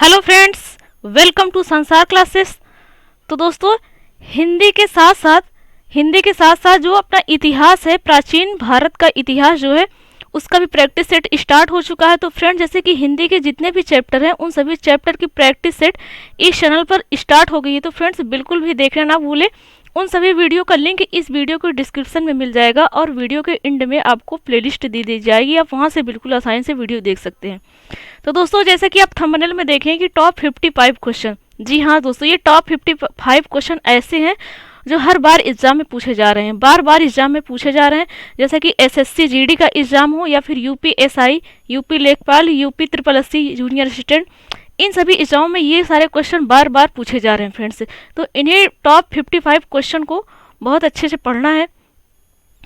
Hello friends, welcome to संसार classes. तो दोस्तों, हिंदी के साथ साथ जो अपना इतिहास है, प्राचीन भारत का इतिहास जो है उसका भी प्रैक्टिस सेट स्टार्ट हो चुका है। तो फ्रेंड्स, जैसे कि हिंदी के जितने भी चैप्टर हैं उन सभी चैप्टर की प्रैक्टिस सेट इस चैनल पर स्टार्ट हो गई है। तो फ्रेंड्स, बिल्कुल भी देखना ना भूलें। उन सभी वीडियो का लिंक इस वीडियो के डिस्क्रिप्शन में मिल जाएगा और वीडियो के एंड में आपको प्लेलिस्ट दी जाएगी। आप वहां से बिल्कुल आसानी से वीडियो देख सकते हैं। तो दोस्तों, जैसे कि आप थंबनेल में देखें कि टॉप 55 क्वेश्चन, जी हाँ दोस्तों, ये टॉप 55 क्वेश्चन ऐसे हैं जो हर बार एग्जाम में पूछे जा रहे हैं, बार बार एग्जाम में पूछे जा रहे हैं। जैसे कि एसएससी जीडी का एग्जाम हो या फिर UPSI, UP Lekhpal, UP triple SC junior assistant, इन सभी एग्जामों में ये सारे क्वेश्चन बार बार पूछे जा रहे हैं फ्रेंड्स। तो इन्हें टॉप 55 क्वेश्चन को बहुत अच्छे से पढ़ना है।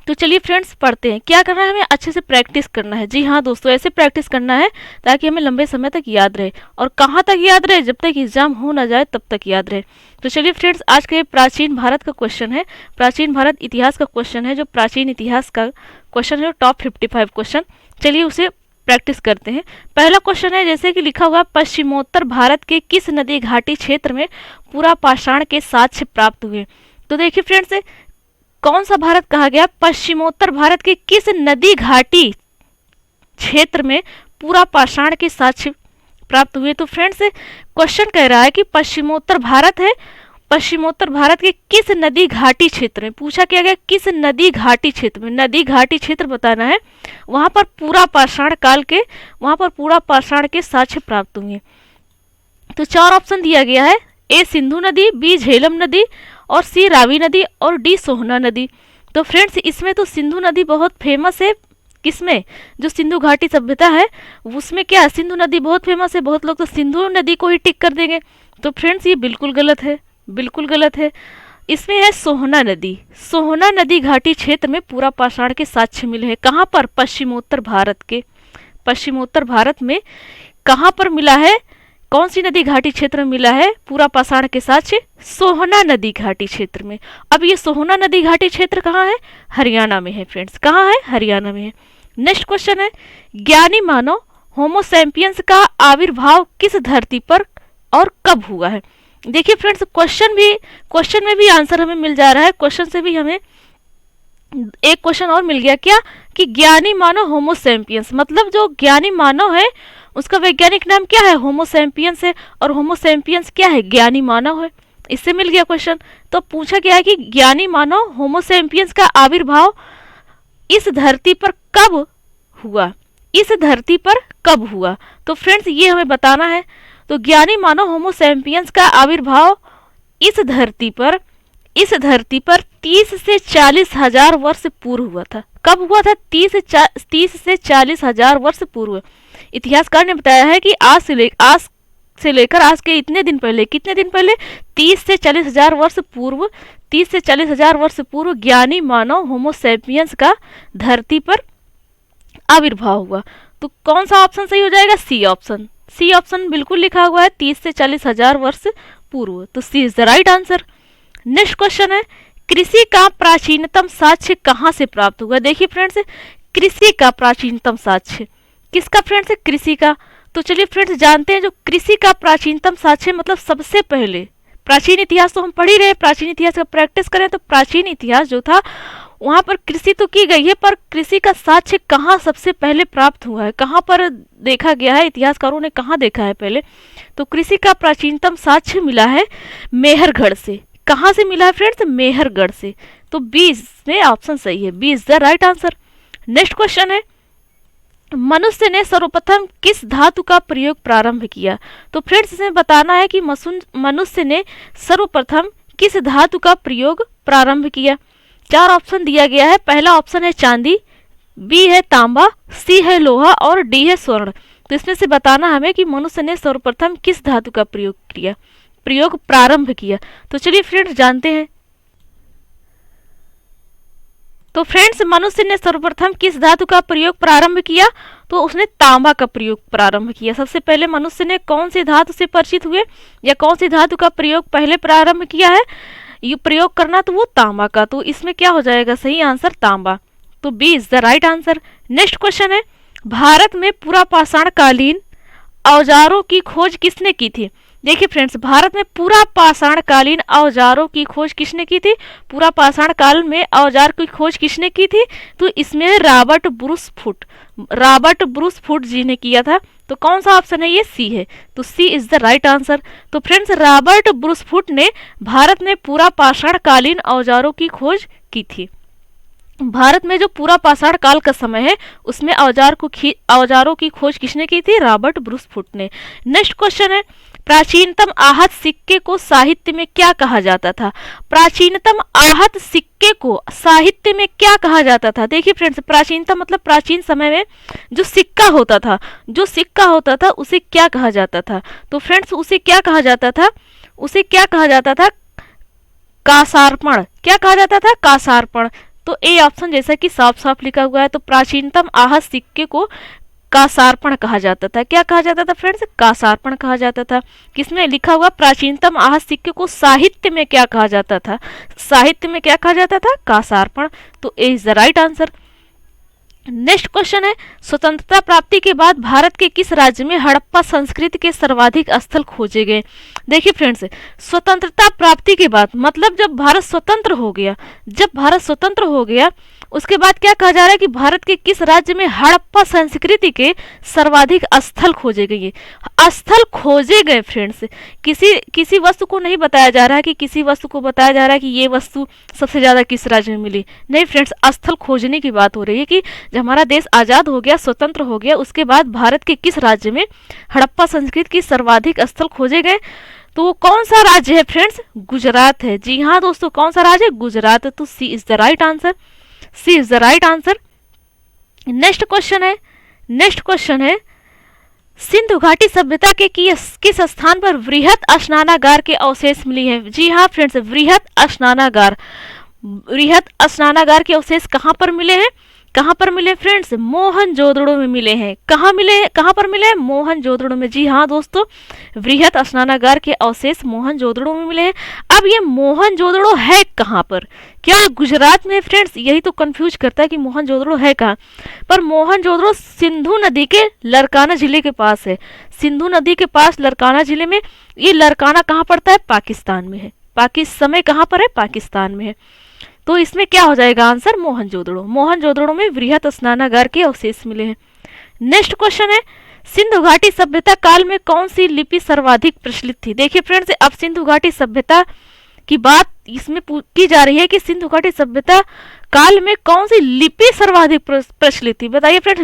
तो चलिए फ्रेंड्स, पढ़ते हैं। क्या करना है, हमें अच्छे से प्रैक्टिस करना है। जी हाँ दोस्तों, ऐसे प्रैक्टिस करना है ताकि हमें लंबे समय तक याद रहे। और कहाँ तक याद रहे? जब तक एग्जाम हो ना जाए तब तक याद रहे। तो चलिए फ्रेंड्स, आज के प्राचीन भारत का क्वेश्चन है, प्राचीन भारत इतिहास का क्वेश्चन है, जो प्राचीन इतिहास का क्वेश्चन है, टॉप 55 क्वेश्चन। चलिए उसे प्रैक्टिस करते हैं। पहला क्वेश्चन है, जैसे कि लिखा हुआ, पश्चिमोत्तर भारत के किस नदी घाटी क्षेत्र में पूरा पाषाण के साक्ष्य प्राप्त हुए? तो देखिए फ्रेंड्स, कौन सा भारत कहा गया? पश्चिमोत्तर भारत के किस नदी घाटी क्षेत्र में पूरा पाषाण के साक्ष्य प्राप्त हुए? तो फ्रेंड्स, क्वेश्चन कह रहा है कि पश्चिमोत्तर भारत है, पश्चिमोत्तर भारत के किस नदी घाटी क्षेत्र में पूछा क्या गया? किस नदी घाटी क्षेत्र में, नदी घाटी क्षेत्र बताना है, वहां पर पूरा पाषाण काल के, वहां पर पूरा पाषाण के साक्ष्य प्राप्त हुए। तो चार ऑप्शन दिया गया है, ए सिंधु नदी, बी झेलम नदी, और सी रावी नदी, और डी सोहना नदी। तो फ्रेंड्स, इसमें तो सिंधु नदी बहुत फेमस है। किसमें? जो सिंधु घाटी सभ्यता है उसमें क्या है? सिंधु नदी बहुत फेमस है। बहुत लोग तो सिंधु नदी को ही टिक कर देंगे। तो फ्रेंड्स, ये बिल्कुल गलत है, बिल्कुल गलत है। इसमें है सोहना नदी। सोहना नदी घाटी क्षेत्र में पूरा पाषाण के साक्ष्य मिले हैं। कहाँ पर? पश्चिमोत्तर भारत के, पश्चिमोत्तर भारत में कहाँ पर मिला है? कौन सी नदी घाटी क्षेत्र में मिला है पूरा पाषाण के साक्ष्य? सोहना नदी घाटी क्षेत्र में। अब ये सोहना नदी घाटी क्षेत्र कहाँ है? हरियाणा में है फ्रेंड्स। कहाँ है? हरियाणा में है। नेक्स्ट क्वेश्चन है, ज्ञानी मानव होमो सैपियंस का आविर्भाव किस धरती पर और कब हुआ है? देखिए फ्रेंड्स, क्वेश्चन में भी आंसर हमें मिल जा रहा है। क्वेश्चन से भी हमें एक क्वेश्चन और मिल गया। क्या? कि ज्ञानी मानव होमो सैपियंस, मतलब जो ज्ञानी मानव है उसका वैज्ञानिक नाम क्या है? होमो सैपियंस है। और होमो सैपियंस क्या है? ज्ञानी मानव है। इससे मिल गया क्वेश्चन। तो पूछा गया है कि ज्ञानी मानव होमो सैपियंस का आविर्भाव इस धरती पर कब हुआ? इस धरती पर कब हुआ? तो फ्रेंड्स, ये हमें बताना है। तो ज्ञानी मानव होमो सैपियंस का आविर्भाव इस धरती पर 30 से 40 हजार वर्ष पूर्व हुआ था। कब हुआ था? 30 से 40 हजार वर्ष पूर्व। इतिहासकार ने बताया है कि आज से लेकर आज के इतने दिन पहले, कितने दिन पहले? 30 से 40 हजार वर्ष पूर्व, 30 से 40 हजार वर्ष पूर्व ज्ञानी मानव होमो सैपियंस का धरती पर आविर्भाव हुआ। तो कौन सा ऑप्शन सही हो जाएगा? C option. सी ऑप्शन बिल्कुल लिखा हुआ है, 30 से 40 हजार वर्ष पूर्व। तो C is the right answer. Next question है, कृषि का प्राचीनतम साक्ष्य कहाँ से प्राप्त हुआ? देखिए फ्रेंड्स, कृषि का प्राचीनतम साक्ष्य किसका? फ्रेंड्स, कृषि का। तो चलिए फ्रेंड्स, जानते हैं जो कृषि का प्राचीनतम साक्ष्य, मतलब सबसे पहले, प्राचीन इतिहास तो हम पढ़ ही रहे, प्राचीन इतिहास का प्रैक्टिस करें तो प्राचीन इतिहास जो था वहां पर कृषि तो की गई है, पर कृषि का साक्ष्य कहाँ सबसे पहले प्राप्त हुआ है, कहाँ पर देखा गया है, इतिहासकारों ने कहाँ देखा है पहले? तो कृषि का प्राचीनतम साक्ष्य मिला है मेहरगढ़ से। कहाँ से मिला है फ्रेंड्स? मेहरगढ़ से। तो 20 में ऑप्शन सही है, 20 the right answer. Next question है, मनुष्य ने सर्वप्रथम किस धातु का प्रयोग प्रारंभ किया? तो फ्रेंड्स, इसमें बताना है कि मनुष्य ने सर्वप्रथम किस धातु का प्रयोग प्रारंभ किया। चार ऑप्शन दिया गया है। पहला ऑप्शन है चांदी, बी है तांबा, सी है लोहा, और डी है स्वर्ण। तो इसमें से बताना हमें कि मनुष्य ने सर्वप्रथम किस धातु का प्रयोग प्रारंभ किया। तो चलिए फ्रेंड्स, जानते हैं। तो फ्रेंड्स, मनुष्य ने सर्वप्रथम किस धातु का प्रयोग प्रारंभ किया? तो उसने तांबा का प्रयोग प्रारंभ किया। सबसे पहले मनुष्य ने कौन सी धातु से परिचित हुए, या कौन सी धातु का प्रयोग पहले प्रारंभ किया है ये प्रयोग करना? तो वो तांबा का। तो इसमें क्या हो जाएगा सही आंसर? तांबा। तो B is the right answer. Next question है, भारत में पूरा पाषाण कालीन औजारों की खोज किसने की थी? देखिए फ्रेंड्स, भारत में पूरा पाषाण कालीन औजारों की खोज किसने की थी? पूरा पाषाण काल में औजार की खोज किसने की थी? तो इसमें रॉबर्ट ब्रूस फुट जी ने किया था। तो कौन सा ऑप्शन है? ये सी है। तो C is the right answer. तो फ्रेंड्स, रॉबर्ट ब्रूस फुट ने भारत में पूरा पाषाण कालीन औजारों की खोज की थी। भारत में जो पूरा पाषाण काल का समय है उसमें औजारों की खोज किसने की थी? रॉबर्ट ब्रूस फुट ने। नेक्स्ट क्वेश्चन है, प्राचीनतम आहत सिक्के को साहित्य में क्या कहा जाता था? प्राचीनतम आहत सिक्के को साहित्य में क्या कहा जाता था? देखिए फ्रेंड्स, प्राचीनतम मतलब प्राचीन समय में जो सिक्का होता था उसे क्या कहा जाता था? तो फ्रेंड्स, उसे क्या कहा जाता था? कासार्पण। क्या कहा जाता था? कासार्पण। तो ए ऑप्शन जैसा कि साफ साफ लिखा हुआ है, तो प्राचीनतम आहत सिक्के को कासार्पण कहा जाता था। क्या कहा जाता था फ्रेंड्स? कासार्पण कहा जाता था। किसमें लिखा हुआ? प्राचीनतम आहत सिक्के को साहित्य में क्या कहा जाता था? कासार्पण। तो A is the right answer. Next question है, स्वतंत्रता प्राप्ति के बाद भारत के किस राज्य में हड़प्पा संस्कृति के सर्वाधिक स्थल खोजे गए? देखिए फ्रेंड्स, स्वतंत्रता प्राप्ति के बाद मतलब जब भारत स्वतंत्र हो गया उसके बाद क्या कहा जा रहा है कि भारत के किस राज्य में हड़प्पा संस्कृति के सर्वाधिक स्थल खोजे गए? स्थल खोजे गए फ्रेंड्स, किसी वस्तु को नहीं बताया जा रहा है कि किसी वस्तु को बताया जा रहा है कि ये वस्तु सबसे ज्यादा किस राज्य में मिली। नहीं फ्रेंड्स, स्थल खोजने की बात हो रही है कि जब हमारा देश आजाद हो गया, स्वतंत्र हो गया, उसके बाद भारत के किस राज्य में हड़प्पा संस्कृति की सर्वाधिक स्थल खोजे गए। तो वो कौन सा राज्य है फ्रेंड्स? गुजरात है। जी हाँ दोस्तों, कौन सा राज्य है? गुजरात। तो C is the right answer. Next question है, सिंधु घाटी सभ्यता के किस स्थान पर वृहत स्नानागार के अवशेष मिली है? जी हाँ फ्रेंड्स, वृहत स्नानागार के अवशेष कहाँ पर मिले हैं? फ्रेंड्स? मोहनजोदड़ो में मिले हैं। कहाँ पर मिले हैं? मोहनजोदड़ो में। जी हाँ दोस्तों, वृहत स्नानागार के अवशेष मोहनजोदड़ो में मिले हैं। अब ये मोहनजोदड़ो है कहाँ पर? क्या गुजरात में? फ्रेंड्स, यही तो कंफ्यूज करता है कि मोहनजोदड़ो है कहाँ पर। मोहनजोदड़ो सिंधु नदी के लरकाना जिले के पास है। सिंधु नदी के पास लरकाना जिले में। ये लरकाना कहाँ पड़ता है? पाकिस्तान में है। समय कहाँ पर है? पाकिस्तान में है। तो इसमें क्या हो जाएगा आंसर? मोहनजोदड़ो में वृहत स्नानागार के अवशेष मिले हैं। नेक्स्ट क्वेश्चन है, सिंधु घाटी सभ्यता काल में कौन सी लिपि सर्वाधिक प्रचलित थी? देखिए फ्रेंड्स, अब सिंधु घाटी सभ्यता की बात इसमें की जा रही है कि सिंधु घाटी सभ्यता काल में कौन सी लिपि सर्वाधिक प्रचलित थी? बताइए फ्रेंड्स।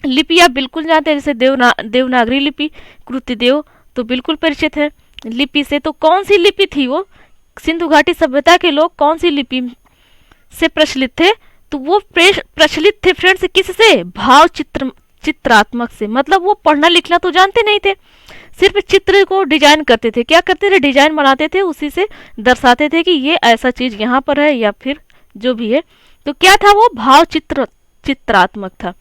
लिपि आप बिल्कुल जानते हैं, जैसे देवनागरी लिपि, कृतिदेव तो बिल्कुल परिचित है लिपि से। तो कौन सी लिपि थी वो? सिंधु घाटी सभ्यता के लोग कौन सी लिपि से प्रचलित थे? तो वो प्रचलित थे फ्रेंड्स किससे? भाव चित्रात्मक से। मतलब वो पढ़ना लिखना तो जानते नहीं थे, सिर्फ चित्र को डिजाइन करते थे। क्या करते थे? डिजाइन बनाते थे, उसी से दर्शाते थे कि ये ऐसा चीज यहाँ पर है या फिर जो भी है। तो क्या था वो? भाव चित्रात्मक था।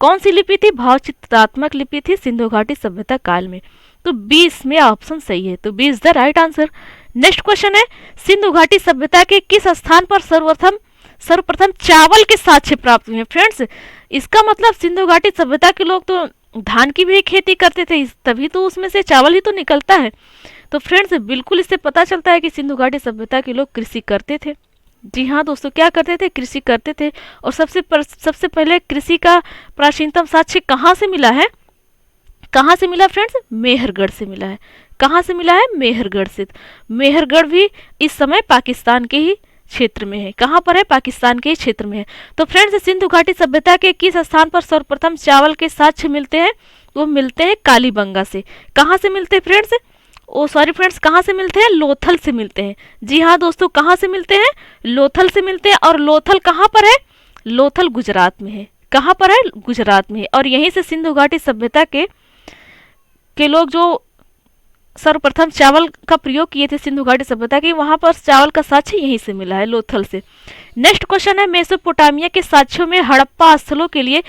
कौन सी लिपि थी? भाव चित्रात्मक लिपि थी सिंधु घाटी सभ्यता काल में। तो 20 में ऑप्शन सही है। तो 20 the right answer. Next question है, सिंधु घाटी सभ्यता के किस स्थान पर सर्वप्रथम चावल के साक्ष्य प्राप्त हुए? फ्रेंड्स, इसका मतलब सिंधु घाटी सभ्यता के लोग तो धान की भी खेती करते थे, तभी तो उसमें से चावल ही तो निकलता है। तो फ्रेंड्स, बिल्कुल इससे पता चलता है कि सिंधु घाटी सभ्यता के लोग कृषि करते थे। जी हाँ दोस्तों, क्या करते थे? कृषि करते थे। और सबसे पहले कृषि का प्राचीनतम साक्ष्य कहाँ से मिला है? फ्रेंड्स? मेहरगढ़ से मिला है। कहाँ से मिला है? मेहरगढ़ से। मेहरगढ़ भी इस समय पाकिस्तान के ही क्षेत्र में है। कहाँ पर है? पाकिस्तान के क्षेत्र में है। तो फ्रेंड्स, सिंधु घाटी सभ्यता के किस स्थान पर सर्वप्रथम चावल के साक्ष्य मिलते हैं? वो मिलते हैं कालीबंगा से। कहाँ से मिलते हैं फ्रेंड्स? फ्रेंड्स, कहाँ से मिलते हैं? लोथल से मिलते हैं। जी हाँ दोस्तों, कहाँ से मिलते हैं? लोथल से मिलते हैं। और लोथल कहाँ पर है? लोथल गुजरात में है। कहाँ पर है? गुजरात में है। और यहीं से सिंधु घाटी सभ्यता के लोग जो सर्वप्रथम चावल का प्रयोग किए थे सिंधु घाटी सभ्यता के, वहां पर चावल का साक्ष्य यहीं से मिला है, लोथल से। नेक्स्ट क्वेश्चन है, मेसोपोटामिया के साक्ष्यों में हड़प्पा स्थलों के लिए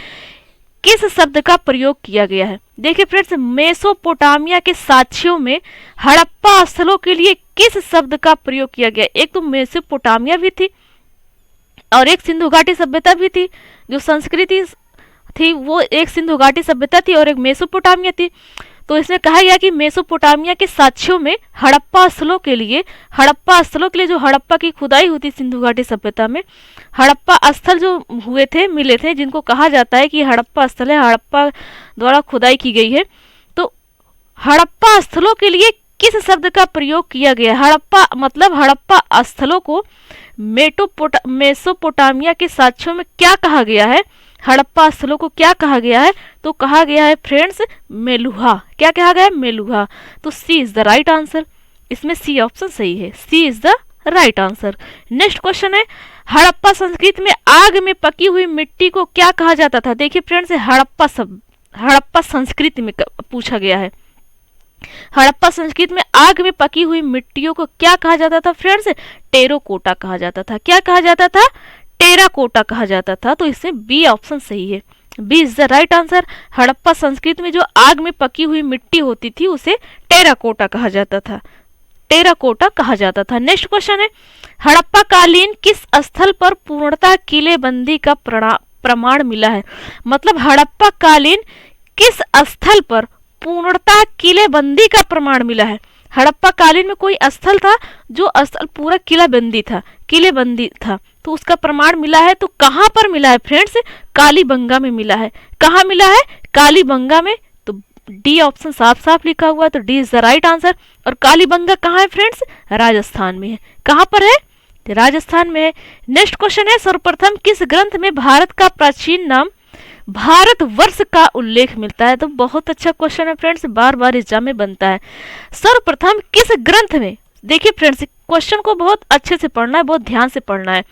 किस शब्द का प्रयोग किया गया है? देखिए फ्रेंड्स, मेसोपोटामिया के साक्ष्यों में हड़प्पा स्थलों के लिए किस शब्द का प्रयोग किया गया? एक तो मेसोपोटामिया भी थी और एक सिंधु घाटी सभ्यता भी थी। जो संस्कृति थी वो एक सिंधु घाटी सभ्यता थी और एक मेसोपोटामिया थी। तो इसमें कहा गया कि मेसोपोटामिया के साक्ष्यों में हड़प्पा स्थलों के लिए जो हड़प्पा की खुदाई हुई थी सिंधु घाटी सभ्यता में, हड़प्पा स्थल जो हुए थे मिले थे, जिनको कहा जाता है कि हड़प्पा स्थल है, हड़प्पा द्वारा खुदाई की गई है। तो हड़प्पा स्थलों के लिए किस शब्द का प्रयोग किया गया? हड़प्पा मतलब हड़प्पा स्थलों को मेसोपोटामिया के साक्ष्यों में क्या कहा गया है? हड़प्पा स्थलों को क्या कहा गया है? तो कहा गया है फ्रेंड्स मेलुहा। क्या कहा गया है? मेलुहा। तो C is the right answer. इसमें सी ऑप्शन सही है, C is the right answer. Next question है, हड़प्पा संस्कृति में आग में पकी हुई मिट्टी को क्या कहा जाता था? देखिए फ्रेंड्स, हड़प्पा संस्कृति में पूछा गया है। हड़प्पा संस्कृति में आग में पकी हुई मिट्टियों को क्या कहा जाता था फ्रेंड्स? टेराकोटा कहा जाता था। क्या कहा जाता था? टेराकोटा कहा जाता था। तो इसमें बी ऑप्शन सही है, B is the right answer. हड़प्पा संस्कृति में जो आग में पकी हुई मिट्टी होती थी उसे टेराकोटा कहा जाता था, टेराकोटा कहा जाता था। नेक्स्ट क्वेश्चन है, हड़प्पा कालीन किस स्थल पर पूर्णतः किलेबंदी का प्रमाण मिला है? मतलब हड़प्पा कालीन किस स्थल पर पूर्णतः किलेबंदी का प्रमाण मिला है? हड़प्पा कालीन में कोई स्थल था जो स्थल पूरा किलेबंदी था, तो उसका प्रमाण मिला है। तो कहां पर मिला है फ्रेंड्स? कालीबंगा में मिला है। कहां मिला है? कालीबंगा में। तो डी ऑप्शन साफ साफ लिखा हुआ है, तो D is the right answer. और कालीबंगा कहाँ है फ्रेंड्स? राजस्थान में है। कहां पर है? राजस्थान में है। नेक्स्ट क्वेश्चन है, सर्वप्रथम किस ग्रंथ में भारत का प्राचीन नाम भारतवर्ष का उल्लेख मिलता है? तो बहुत अच्छा क्वेश्चन है फ्रेंड्स, बार बार एग्जाम में बनता है। सर्वप्रथम किस ग्रंथ में? देखिए फ्रेंड्स, क्वेश्चन को बहुत अच्छे से पढ़ना है, बहुत ध्यान से पढ़ना है।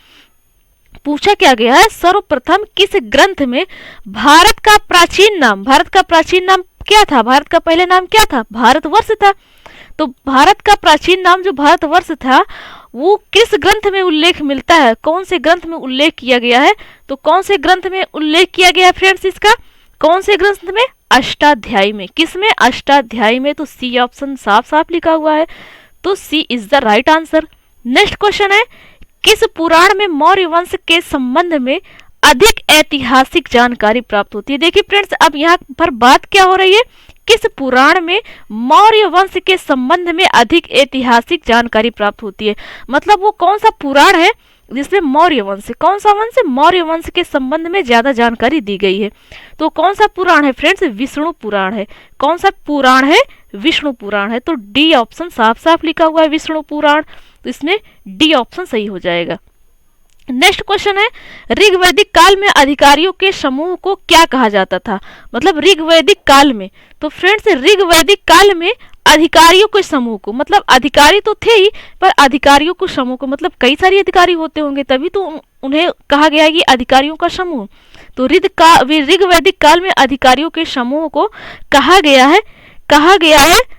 पूछा क्या गया है, सर्वप्रथम किस ग्रंथ में भारत का प्राचीन नाम क्या था? भारत का पहले नाम क्या था? भारतवर्ष था। तो भारत का प्राचीन नाम जो भारतवर्ष था वो किस ग्रंथ में उल्लेख मिलता है? कौन से ग्रंथ में उल्लेख किया गया है? तो कौन से ग्रंथ में उल्लेख किया गया है फ्रेंड्स इसका? कौन से ग्रंथ में? अष्टाध्यायी में। किस में? अष्टाध्यायी में। तो सी ऑप्शन साफ साफ लिखा हुआ है, तो C is the right answer. Next question है, किस पुराण में मौर्य वंश के संबंध में अधिक ऐतिहासिक जानकारी प्राप्त होती है? देखिए फ्रेंड्स, अब यहाँ पर बात क्या हो रही है, किस पुराण में मौर्य वंश के संबंध में अधिक ऐतिहासिक जानकारी प्राप्त होती है। मतलब वो कौन सा पुराण है जिसमें मौर्य वंश, कौन सा वंश? मौर्य वंश के संबंध में ज्यादा जानकारी दी गई है। तो कौन सा पुराण है फ्रेंड्स? विष्णु पुराण है। कौन सा पुराण है? विष्णु पुराण है। तो डी ऑप्शन साफ साफ लिखा हुआ है, विष्णु पुराण। तो इसमें डी ऑप्शन सही हो जाएगा। नेक्स्ट क्वेश्चन है, ऋग्वैदिक काल में अधिकारियों के समूह को क्या कहा जाता था? मतलब ऋग्वैदिक काल में, तो फ्रेंड्स ऋग्वैदिक काल में अधिकारियों के समूह को, मतलब अधिकारी तो थे ही पर अधिकारियों को समूह को, मतलब कई सारे अधिकारी होते होंगे तभी तो उन्हें कहा गया है कि अधिकारियों का समूह। तो ऋग्वैदिक काल में अधिकारियों के समूह को कहा गया है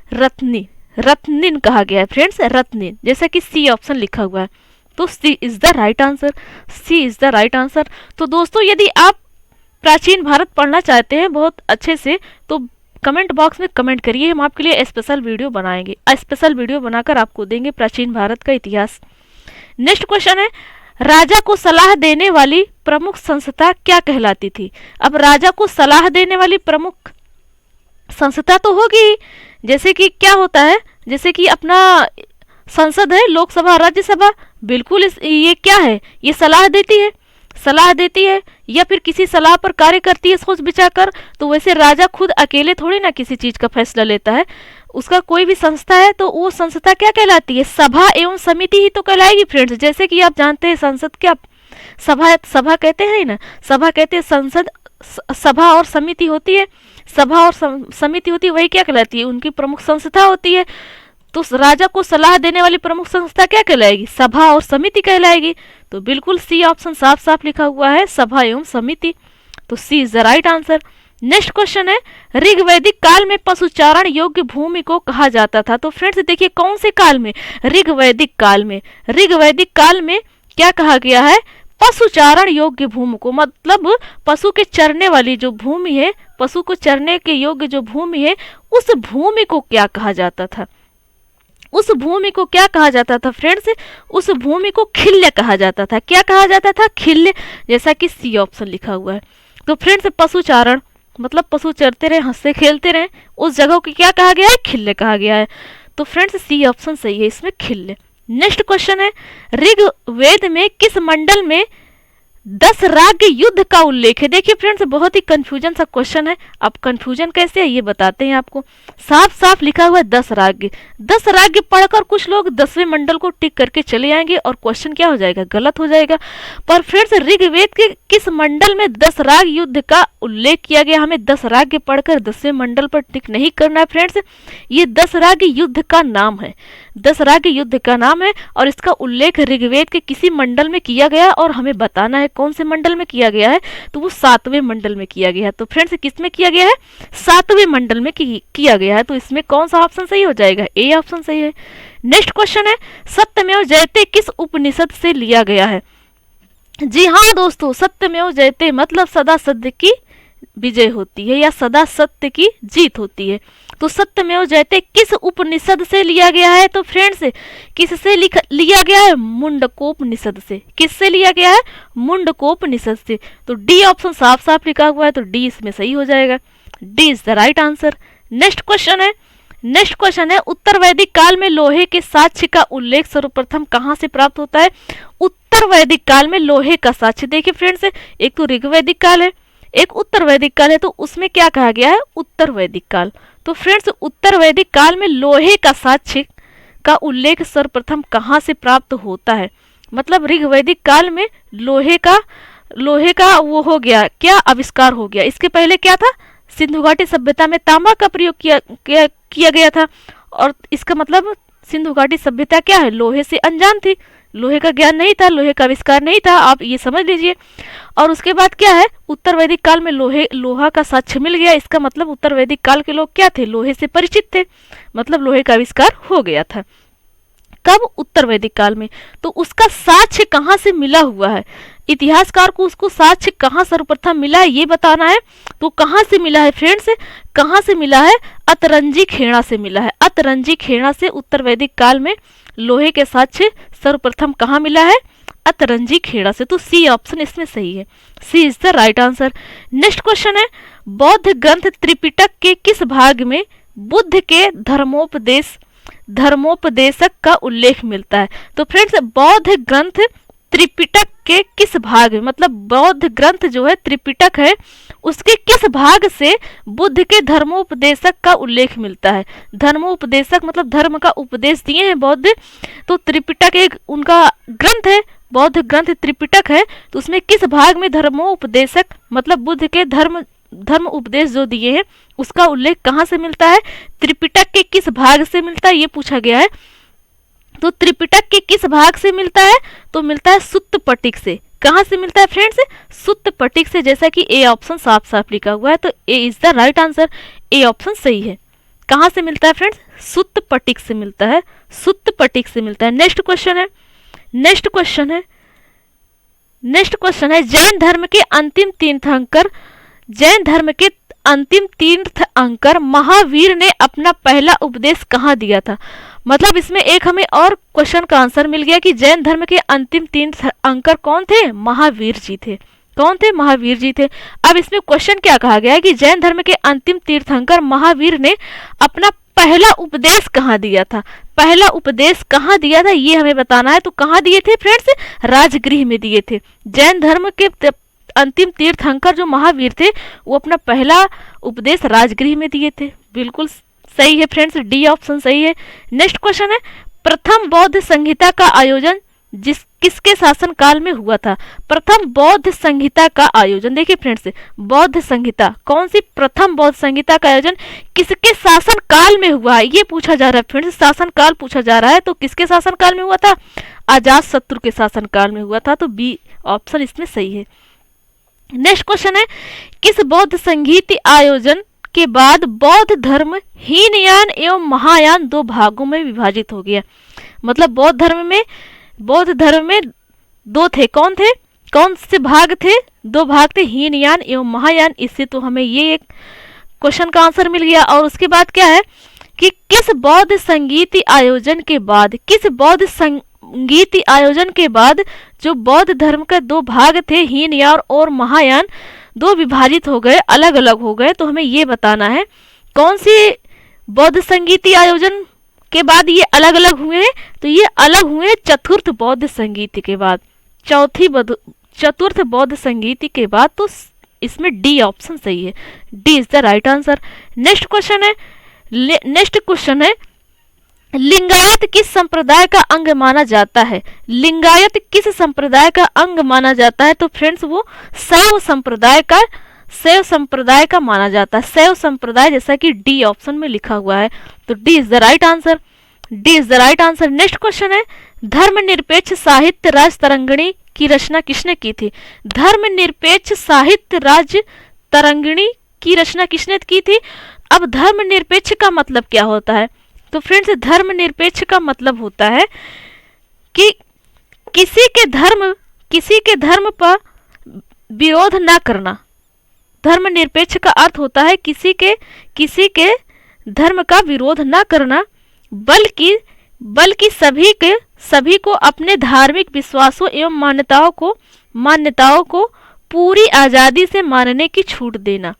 रत्निन कहा गया है फ्रेंड्स, रत्निन, जैसा कि सी ऑप्शन लिखा हुआ है। तो C is the right answer, C is the right answer. तो दोस्तों, यदि आप प्राचीन भारत पढ़ना चाहते हैं बहुत अच्छे से तो कमेंट बॉक्स में कमेंट करिए, हम आपके लिए स्पेशल वीडियो बनाएंगे, स्पेशल वीडियो बनाकर आपको देंगे प्राचीन भारत का इतिहास। नेक्स्ट क्वेश्चन है, राजा को सलाह देने वाली प्रमुख संस्था क्या कहलाती थी? अब राजा को सलाह देने वाली प्रमुख संस्था तो होगी, जैसे कि क्या होता है, जैसे कि अपना संसद है, लोकसभा, राज्यसभा, बिल्कुल ये क्या है, ये सलाह देती है या फिर किसी सलाह पर कार्य करती है सोच विचार कर। तो वैसे राजा खुद अकेले थोड़ी ना किसी चीज का फैसला लेता है, उसका कोई भी संस्था है तो वो संस्था क्या कहलाती है? सभा एवं समिति ही तो कहलाएगी फ्रेंड्स। जैसे कि आप जानते हैं संसद क्या सभा कहते हैं ना, सभा कहते हैं संसद, सभा और समिति होती है, सभा और समिति होती है, वही क्या कहलाती है? उनकी प्रमुख संस्था होती है। तो राजा को सलाह देने वाली प्रमुख संस्था क्या कहलाएगी? सभा और समिति कहलाएगी। तो बिल्कुल सी ऑप्शन साफ साफ लिखा हुआ है, सभा एवं समिति। तो C is the right answer. Next question है, ऋग्वैदिक काल में पशुचारण योग्य भूमि को कहा जाता था? तो फ्रेंड्स देखिए, कौन से काल में? ऋग्वैदिक काल में क्या कहा गया है? पशुचारण योग्य भूमि को, मतलब पशु के चरने वाली जो भूमि है, पशु को चरने के योग्य जो भूमि है, उस भूमि को क्या कहा जाता था? उस भूमि को क्या कहा जाता था फ्रेंड्स? उस भूमि को खिल्य कहा जाता था। क्या कहा जाता था? खिल्य, जैसा कि सी ऑप्शन लिखा हुआ है। तो फ्रेंड्स पशुचारण मतलब पशु चरते रहे, हंसते खेलते रहे, उस जगह को क्या कहा गया है? खिल्ले कहा गया है। तो फ्रेंड्स सी ऑप्शन सही है इसमें, खिल्ले। नेक्स्ट क्वेश्चन है, ऋग्वेद में किस मंडल में 10 राग युद्ध का उल्लेख है? देखिए फ्रेंड्स बहुत ही कंफ्यूजन सा क्वेश्चन है। अब कंफ्यूजन कैसे है ये बताते हैं आपको। साफ साफ लिखा हुआ है 10 राग। 10 राग पढ़कर कुछ लोग 10वें मंडल को टिक करके चले आएंगे और क्वेश्चन क्या हो जाएगा? गलत हो जाएगा। पर फ्रेंड्स ऋग्वेद के किस मंडल में 10 राग युद्ध का उल्लेख किया गया? हमें 10 राग पढ़कर 10वें मंडल पर टिक नहीं करना है फ्रेंड्स। ये 10 राग युद्ध का नाम है, 10 राग युद्ध का नाम है और इसका उल्लेख ऋग्वेद के किसी मंडल में किया गया और हमें बताना है कौन से मंडल में किया गया है। तो वो 7वें मंडल में किया गया है। तो फ्रेंड्स किस में किया गया है? 7वें मंडल में किया गया है। तो इसमें कौन सा ऑप्शन सही हो जाएगा? ए ऑप्शन सही है। नेक्स्ट क्वेश्चन है, सत्यमेव जयते किस उपनिषद से लिया गया है? जी हाँ दोस्तों, सत्यमेव जयते मतलब सदा सत्य की विजय होती है या सदा सत्य की जीत होती है। तो सत्यमेव जयते किस उपनिषद से लिया गया है? तो फ्रेंड्स किससे लिया गया है? मुंडकोपनिषद से। किससे लिया गया है? मुंडकोपनिषद से। तो डी ऑप्शन साफ साफ लिखा हुआ है, तो डी इसमें सही हो जाएगा। D is the right answer. Next question है, उत्तर वैदिक काल में लोहे के साक्ष्य का उल्लेख सर्वप्रथम कहाँ से प्राप्त होता है? उत्तर वैदिक काल में लोहे का साक्ष्य, देखिए फ्रेंड्स एक तो ऋग्वैदिक काल है, एक उत्तर वैदिक काल है, तो उसमें क्या कहा गया है? उत्तर वैदिक काल। तो फ्रेंड्स उत्तर वैदिक काल में लोहे का साक्ष्य का उल्लेख सर्वप्रथम कहाँ से प्राप्त होता है? मतलब ऋग्वैदिक काल में लोहे का वो हो गया, क्या आविष्कार हो गया। इसके पहले क्या था? सिंधु घाटी सभ्यता में तांबा का प्रयोग किया गया था और इसका मतलब सिंधु घाटी सभ्यता क्या है? लोहे से अनजान थी, लोहे का ज्ञान नहीं था, लोहे का आविष्कार नहीं था, आप ये समझ लीजिए। और उसके बाद क्या है? उत्तर वैदिक काल में लोहा का साक्ष्य मिल गया। इसका मतलब उत्तर वैदिक काल के लोग क्या थे? लोहे से परिचित थे, मतलब लोहे का आविष्कार हो गया था। कब? उत्तर वैदिक काल में। तो उसका साक्ष्य कहाँ से मिला हुआ है? इतिहासकार को उसको साक्ष्य कहाँ सर्वप्रथम मिला है ये बताना है। तो कहाँ से मिला है फ्रेंड्स? कहाँ से मिला है? अतरंजी खेड़ा से मिला है। अतरंजी खेड़ा से उत्तर वैदिक काल में लोहे के साक्ष्य सर्वप्रथम कहाँ मिला है? अतरंजी खेड़ा से। तो सी ऑप्शन इसमें सही है, C is the right answer. Next question है, बौद्ध ग्रंथ त्रिपिटक के किस भाग में बुद्ध के धर्मोपदेशक का उल्लेख मिलता है? तो फ्रेंड्स बौद्ध ग्रंथ त्रिपिटक के किस भाग में, मतलब बौद्ध ग्रंथ जो है त्रिपिटक है, उसके किस भाग से बुद्ध के धर्मोपदेशक का उल्लेख मिलता है? धर्मोपदेशक मतलब धर्म का उपदेश दिए हैं बौद्ध, तो त्रिपिटक एक उनका ग्रंथ है, बौद्ध ग्रंथ त्रिपिटक है। तो उसमें किस भाग में धर्मोपदेशक मतलब बुद्ध के धर्म उपदेश जो दिए हैं उसका उल्लेख कहाँ से मिलता है? त्रिपिटक के किस भाग से मिलता है ये पूछा गया है। तो त्रिपिटक के किस भाग से मिलता है? तो मिलता है सुत्त पटिक से। कहाँ से मिलता है फ्रेंड्स? सुत्त पटिक से, जैसा कि ए ऑप्शन साफ साफ लिखा हुआ है। तो A is the right answer, A option सही है। कहाँ से मिलता है फ्रेंड्स? सुत्त पटिक से मिलता है, सुत्त पटिक से मिलता है। नेक्स्ट क्वेश्चन है, अंतिम तीर्थंकर महावीर ने अपना पहला उपदेश कहाँ दिया था? मतलब इसमें एक हमें और क्वेश्चन का आंसर मिल गया कि जैन धर्म के अंतिम तीर्थंकर कौन थे? महावीर जी थे। कौन थे? महावीर जी थे। अब इसमें क्वेश्चन क्या कहा गया है कि जैन धर्म के अंतिम तीर्थंकर महावीर ने अपना पहला उपदेश कहाँ दिया था? पहला उपदेश कहाँ दिया था ये हमें बताना है। तो कहाँ दिए थे फ्रेंड्स? राजगृह में दिए थे। जैन धर्म के अंतिम तीर्थंकर जो महावीर थे वो अपना पहला उपदेश राजगृह में दिए थे। बिल्कुल सही है फ्रेंड्स, डी ऑप्शन सही है। नेक्स्ट क्वेश्चन है, प्रथम बौद्ध संहिता का आयोजन किसके शासन काल में हुआ था? प्रथम बौद्ध संहिता का आयोजन, देखिए फ्रेंड्स बौद्ध संहिता कौन सी, प्रथम बौद्ध संहिता का आयोजन किसके शासन काल में हुआ है ये पूछा जा रहा है फ्रेंड्स। शासन काल पूछा जा रहा है, तो किसके शासन काल में हुआ था? अजात शत्रु के शासन काल में हुआ था। तो बी ऑप्शन इसमें सही है। नेक्स्ट क्वेश्चन है, किस बौद्ध संगीत आयोजन के बाद बौद्ध धर्म हीनयान एवं महायान दो भागों में विभाजित हो गया? मतलब बौद्ध धर्म में दो थे, कौन से भाग थे? दो भाग थे, हीनयान एवं महायान। इससे तो हमें ये एक क्वेश्चन का आंसर मिल गया। और उसके बाद क्या है कि किस बौद्ध संगीत आयोजन के बाद जो बौद्ध धर्म के दो भाग थे हीनयान और महायान, दो विभाजित हो गए, अलग अलग हो गए, तो हमें ये बताना है कौन सी बौद्ध संगीति आयोजन के बाद ये अलग अलग हुए हैं। तो ये अलग हुए चतुर्थ बौद्ध संगीति के बाद, चतुर्थ बौद्ध संगीति के बाद। तो इसमें डी ऑप्शन सही है, D is the right answer. Next question है लिंगायत किस संप्रदाय का अंग माना जाता है? लिंगायत किस संप्रदाय का अंग माना जाता है? तो फ्रेंड्स वो शैव संप्रदाय का माना जाता है, शैव संप्रदाय, जैसा कि डी ऑप्शन में लिखा हुआ है। तो D is the right answer, D is the right answer. Next question है धर्मनिरपेक्ष साहित्य राज तरंगिणी की रचना किसने की थी? धर्मनिरपेक्ष साहित्य राज तरंगिणी की रचना किसने की थी? अब धर्मनिरपेक्ष का मतलब क्या होता है? तो फ्रेंड्स धर्मनिरपेक्ष का मतलब होता है कि किसी के धर्म पर विरोध ना करना। धर्मनिरपेक्ष का अर्थ होता है किसी के धर्म का विरोध ना करना, बल्कि सभी को अपने धार्मिक विश्वासों एवं मान्यताओं को पूरी आजादी से मानने की छूट देना,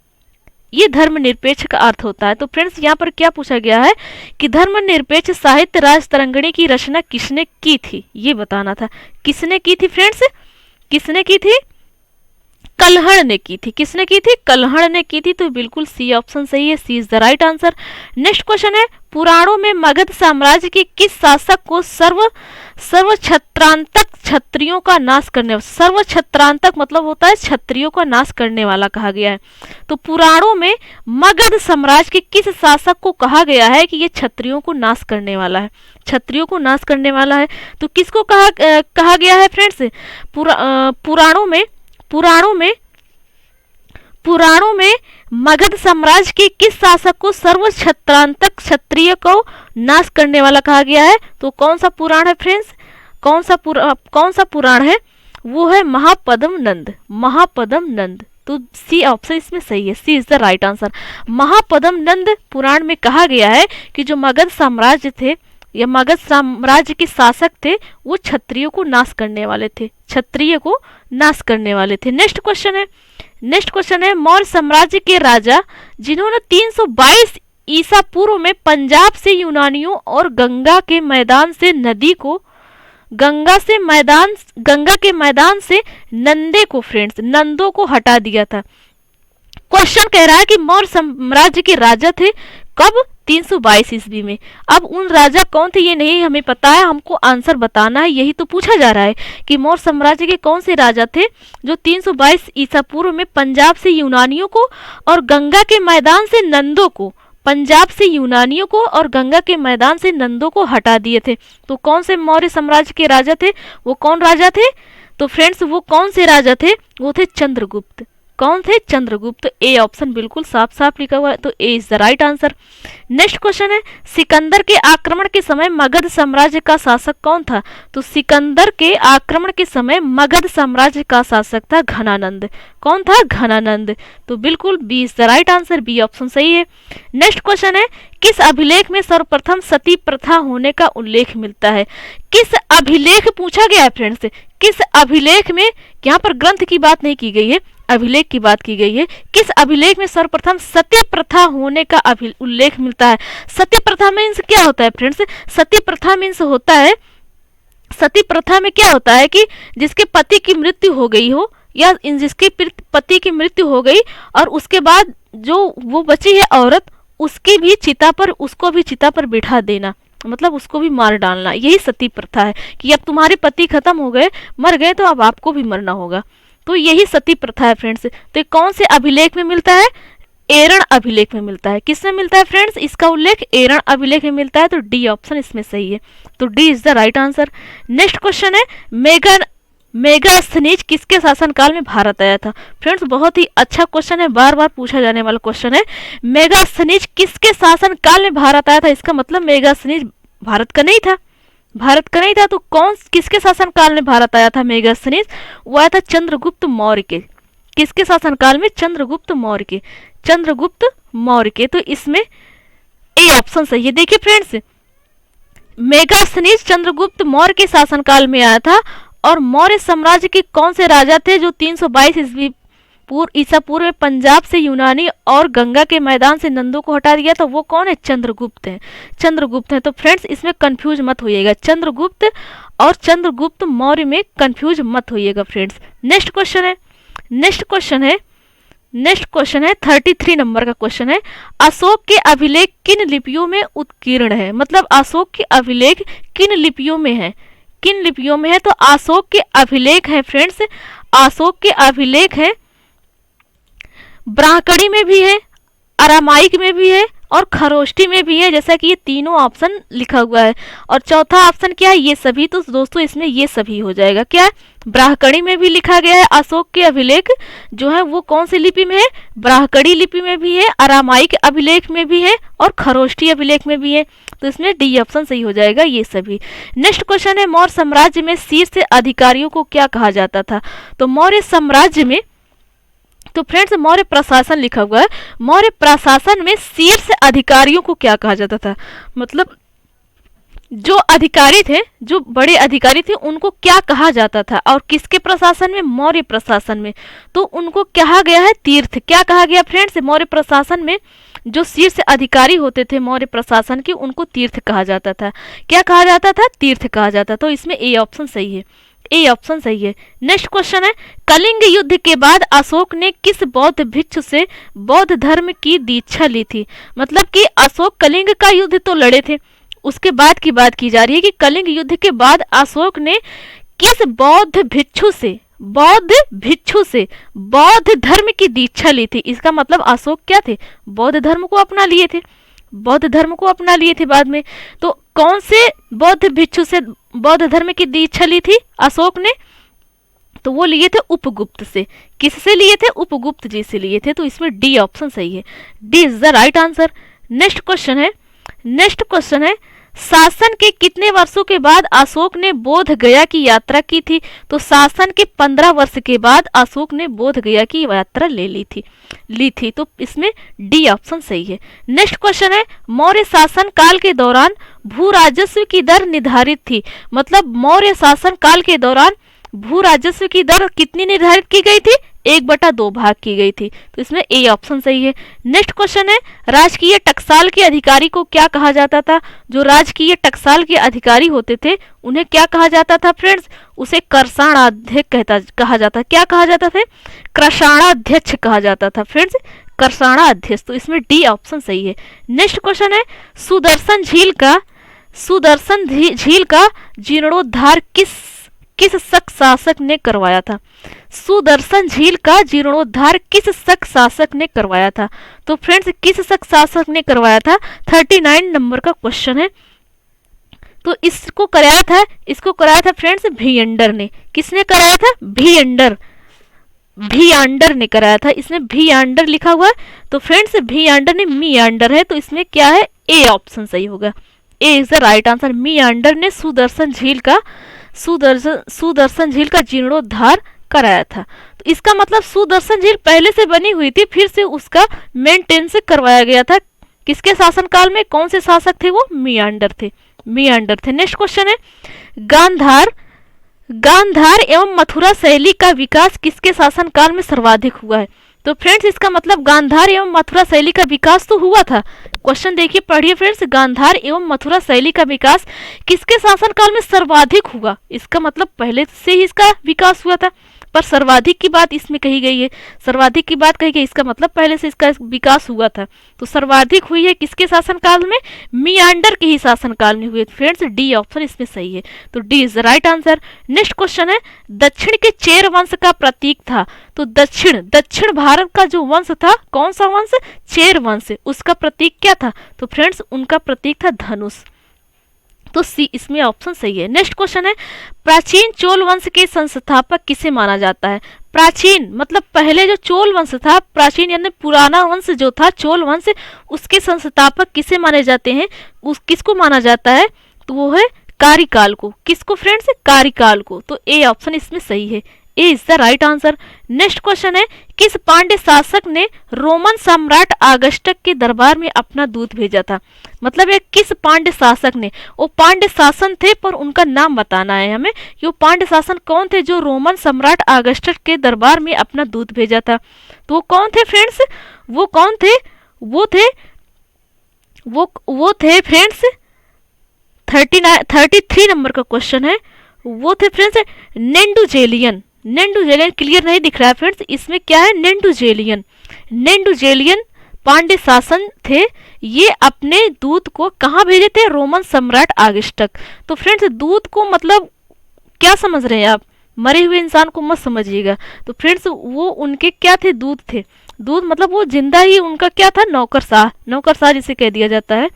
ये धर्मनिरपेक्ष का अर्थ होता है। तो फ्रेंड्स यहाँ पर क्या पूछा गया है कि धर्मनिरपेक्ष साहित्य राज तरंगिणी की रचना किसने की थी, ये बताना था। किसने की थी फ्रेंड्स? किसने की थी? कल्हड़ ने की थी। किसने की थी? कल्हड़ ने की थी। तो बिल्कुल सी ऑप्शन सही है, C is the right answer. Next question है पुराणों में मगध साम्राज्य के किस शासक को सर्वछत्रांतक क्षत्रियों का नाश करने, सर्वछत्रांतक मतलब होता है क्षत्रियों का नाश करने वाला कहा गया है। तो पुराणों में मगध साम्राज्य के किस शासक को कहा गया है कि ये क्षत्रियों को नाश करने वाला है, क्षत्रियों को नाश करने वाला है? तो किसको कहा गया है फ्रेंड्स? पुराणों में मगध साम्राज्य के किस शासक को सर्वछत्रांतक क्षत्रिय को नाश करने वाला कहा गया है? तो कौन सा पुराण है फ्रेंड्स? कौन सा पुराण है? वो है महापद्म नंद। तो सी ऑप्शन इसमें सही है, C is the right answer. Mahapadma Nand पुराण में कहा गया है कि जो मगध साम्राज्य थे या मगध साम्राज्य के शासक थे वो क्षत्रियों को नाश करने वाले थे, क्षत्रिय को नाश करने वाले थे। नेक्स्ट क्वेश्चन है मौर्य साम्राज्य के राजा जिन्होंने 322 ईसा पूर्व में पंजाब से यूनानियों और गंगा के मैदान से नंदों को हटा दिया था। क्वेश्चन कह रहा है कि मौर्य साम्राज्य के राजा थे कब? 322 ईस्वी में। अब उन राजा कौन थे ये नहीं हमें पता है, हमको आंसर बताना है, यही तो पूछा जा रहा है कि मौर्य साम्राज्य के कौन से राजा थे जो 322 ईसा पूर्व में पंजाब से यूनानियों को और गंगा के मैदान से नंदों को, पंजाब से यूनानियों को और गंगा के मैदान से नंदों को हटा दिए थे। तो कौन से मौर्य साम्राज्य के राजा थे? वो कौन राजा थे? तो फ्रेंड्स वो कौन से राजा थे? वो थे चंद्रगुप्त। कौन थे? चंद्रगुप्त। ए ऑप्शन बिल्कुल साफ साफ लिखा हुआ है, तो A is the right answer. Next question है सिकंदर के आक्रमण के समय मगध साम्राज्य का शासक कौन था? तो सिकंदर के आक्रमण के समय मगध साम्राज्य का शासक था घनानंद। कौन था? घनानंद। तो बिल्कुल B is the right answer, B option सही है। नेक्स्ट क्वेश्चन है किस अभिलेख में सर्वप्रथम सती प्रथा होने का उल्लेख मिलता है? किस अभिलेख पूछा गया है फ्रेंड्स? किस अभिलेख में? यहाँ पर ग्रंथ की बात नहीं की गई है, अभिलेख की बात की गई है। किस अभिलेख में सर्वप्रथम सती प्रथा होने का उल्लेख मिलता है? सती प्रथा मीन्स क्या होता है फ्रेंड्स? सती प्रथा मीन्स होता है, सती प्रथा में क्या होता है कि जिसके पति की मृत्यु हो गई हो या जिसके पति की मृत्यु हो गई और उसके बाद जो वो बची है औरत उसको भी चिता पर बिठा देना, मतलब उसको भी मार डालना, यही सती प्रथा है कि अब तुम्हारे पति खत्म हो गए, मर गए, तो अब आपको भी मरना होगा। तो यही सती प्रथा है फ्रेंड्स। तो कौन से अभिलेख में मिलता है? एरण अभिलेख में मिलता है। किसमें मिलता है फ्रेंड्स? इसका उल्लेख एरण अभिलेख में मिलता है। तो डी ऑप्शन इसमें सही है, तो D is the right answer. Next question है मेगास्थनीज किसके शासनकाल में भारत आया था? फ्रेंड्स बहुत ही अच्छा क्वेश्चन है, बार बार पूछा जाने वाला क्वेश्चन है। मेगास्थनीज किसके शासनकाल में भारत आया था? इसका मतलब मेगास्थनीज भारत का नहीं था, तो किसके शासनकाल में भारत आया था मेगास्थनीज? वो आया था चंद्रगुप्त मौर्य के। किसके शासनकाल में? चंद्रगुप्त मौर्य के। तो इसमें ए ऑप्शन सही है। देखिए फ्रेंड्स मेगास्थनीज चंद्रगुप्त मौर्य के शासनकाल में आया था। और मौर्य साम्राज्य के कौन से राजा थे जो 322 ईस्वी ईसापुर में पंजाब से यूनानी और गंगा के मैदान से नंदों को हटा दिया था, वो कौन है? चंद्रगुप्त है, चंद्रगुप्त है। तो फ्रेंड्स इसमें कंफ्यूज मत होइएगा, चंद्रगुप्त और चंद्रगुप्त मौर्य में कंफ्यूज मत होइएगा फ्रेंड्स। नेक्स्ट क्वेश्चन है 33 नंबर का क्वेश्चन है, अशोक के अभिलेख किन लिपियों में उत्कीर्ण है? मतलब अशोक के अभिलेख किन लिपियों में है? किन लिपियों में है? तो अशोक के अभिलेख है फ्रेंड्स, अशोक के अभिलेख है ब्राह्मणी में भी है, अरामाइक में भी है और खरोष्टी में भी है, जैसा कि ये तीनों ऑप्शन लिखा हुआ है। और चौथा ऑप्शन क्या है? ये सभी। तो दोस्तों इसमें ये सभी हो जाएगा। क्या है? ब्राह्मणी में भी लिखा गया है अशोक के अभिलेख जो है वो कौन सी लिपि में है? ब्राह्मणी लिपि में भी है, अरामाइक अभिलेख में भी है और खरोष्टी अभिलेख में भी है। तो इसमें डी ऑप्शन सही हो जाएगा, ये सभी। नेक्स्ट क्वेश्चन है, मौर्य साम्राज्य में शीर्ष अधिकारियों को क्या कहा जाता था? तो मौर्य साम्राज्य में, तो फ्रेंड्स मौर्य प्रशासन लिखा हुआ है, मौर्य प्रशासन में शीर्ष अधिकारियों को क्या कहा जाता था? मतलब जो अधिकारी थे, जो बड़े अधिकारी थे, उनको क्या कहा जाता था? और किसके प्रशासन में? मौर्य प्रशासन में। तो उनको कहा गया है तीर्थ। क्या कहा गया फ्रेंड्स? मौर्य प्रशासन में जो शीर्ष अधिकारी होते थे मौर्य प्रशासन के, उनको तीर्थ कहा जाता था। क्या कहा जाता था? तीर्थ कहा जाता। तो इसमें ए ऑप्शन सही है, ए ऑप्शन सही है। नेक्स्ट क्वेश्चन है, कलिंग युद्ध के बाद अशोक ने किस बौद्ध भिक्षु से बौद्ध धर्म की दीक्षा ली थी? मतलब कि अशोक कलिंग का युद्ध तो लड़े थे, उसके बाद की बात की जा रही है कि कलिंग युद्ध के बाद अशोक ने किस बौद्ध भिक्षु से बौद्ध धर्म की दीक्षा ली थी। इसका मतलब अशोक क्या थे? बौद्ध धर्म को अपना लिए थे, बौद्ध धर्म को अपना लिए थे बाद में। तो कौन से बौद्ध भिक्षु से बौद्ध धर्म की दीक्षा ली थी अशोक ने? तो वो लिए थे उपगुप्त से। किससे लिए थे? उपगुप्त जी से लिए थे। तो इसमें डी ऑप्शन सही है, D is the right answer. Next question है, शासन के कितने वर्षों के बाद अशोक ने बोध गया की यात्रा की थी? तो शासन के 15 वर्ष के बाद अशोक ने बोध गया की यात्रा ली थी। तो इसमें डी ऑप्शन सही है। नेक्स्ट क्वेश्चन है, मौर्य शासन काल के दौरान भू राजस्व की दर निर्धारित थी। मतलब मौर्य शासन काल के दौरान भू राजस्व की दर कितनी निर्धारित की गई थी? 1/2 भाग की गई थी। तो इसमें ए ऑप्शन सही है। नेक्स्ट क्वेश्चन है, राजकीय टकसाल के अधिकारी को क्या कहा जाता था? जो राजकीय टकसाल के अधिकारी होते थे उन्हें क्या कहा जाता था फ्रेंड्स? उसे कर्षाणाध्यक्ष कहा जाता। क्या कहा जाता था? कर्षाणाध्यक्ष कहा जाता था फ्रेंड्स, कर्षाणाध्यक्ष। तो इसमें डी ऑप्शन सही है। नेक्स्ट क्वेश्चन है, सुदर्शन झील का जीर्णोद्धार किस शक शासक ने करवाया था? सुदर्शन झील का जीर्णोद्धार किस शक शासक ने करवाया था? तो फ्रेंड्स किस शक शासक ने करवाया था? 39 नंबर का क्वेश्चन है। तो इसको कराया था फ्रेंड्स भियंडर ने। किसने कराया था? भियांडर ने कराया था। इसमें भियांडर लिखा हुआ है, तो फ्रेंड्स भियांडर ने मियांडर है। तो इसमें क्या है? ए ऑप्शन सही होगा, A is the right answer. Menander ने सुदर्शन झील का जीर्णोद्धार कराया था। तो इसका मतलब सुदर्शन झील पहले से बनी हुई थी, फिर से उसका मेंटेनेंस करवाया गया था। किसके शासनकाल में? कौन से शासक थे वो? मियांडर थे। नेक्स्ट क्वेश्चन है, गांधार एवं मथुरा शैली का विकास किसके शासनकाल में सर्वाधिक हुआ है? तो फ्रेंड्स इसका मतलब गांधार एवं मथुरा शैली का विकास तो हुआ था। क्वेश्चन देखिए, पढ़िए फ्रेंड्स, गांधार एवं मथुरा शैली का विकास किसके शासनकाल में सर्वाधिक हुआ? इसका मतलब पहले से ही इसका विकास हुआ था, पर सर्वाधिक की बात इसमें कही गई है। सर्वाधिक की बात कही गई, इसका मतलब पहले से इसका विकास हुआ था। तो सर्वाधिक हुई है किसके शासनकाल में? मियांडर के ही शासनकाल में हुए। फ्रेंड्स डी ऑप्शन इसमें सही है। तो D is the right answer. Next question है, दक्षिण के चेर वंश का प्रतीक था। तो दक्षिण भारत का जो वंश था, कौन सा वंश? चेर वंश। उसका प्रतीक क्या था? तो फ्रेंड्स उनका प्रतीक था धनुष। तो सी इसमें ऑप्शन सही है। नेक्स्ट क्वेश्चन है, प्राचीन चोल वंश के संस्थापक किसे माना जाता है? प्राचीन मतलब पहले जो चोल वंश था, प्राचीन यानी पुराना वंश जो था चोल वंश, उसके संस्थापक किसे माने जाते हैं? किसको माना जाता है? तो वो है कारिकाल को। किसको फ्रेंड्स? कारिकाल को। तो ए ऑप्शन इसमें सही है, A is the right answer. Next question है, किस पांड्य शासक ने रोमन सम्राट आगस्टक के दरबार में अपना दूत भेजा था? मतलब ये किस पांड्य शासक ने, वो पांड्य शासन थे पर उनका नाम बताना है हमें। ये पांड्य शासन कौन थे जो रोमन सम्राट आगस्टस के दरबार में अपना दूत भेजा था? तो वो कौन थे फ्रेंड्स? वो कौन थे? वो थे फ्रेंड्स 33 नंबर का क्वेश्चन है। वो थे फ्रेंड्स नेंडुजेलियन। नेंडुजेलियन क्लियर नहीं दिख रहा है फ्रेंड्स, इसमें क्या है? नेंडुजेलियन। नेंडुजेलियन पांड्य शासन थे। ये अपने दूत को कहाँ भेजे थे? रोमन सम्राट आगस्टक। तो फ्रेंड्स दूत को मतलब क्या समझ रहे हैं आप? मरे हुए इंसान को मत समझिएगा। तो फ्रेंड्स वो उनके क्या थे? दूत थे। दूत मतलब वो जिंदा ही उनका क्या था? नौकरशाह। नौकरशाह जिसे कह दिया जाता है।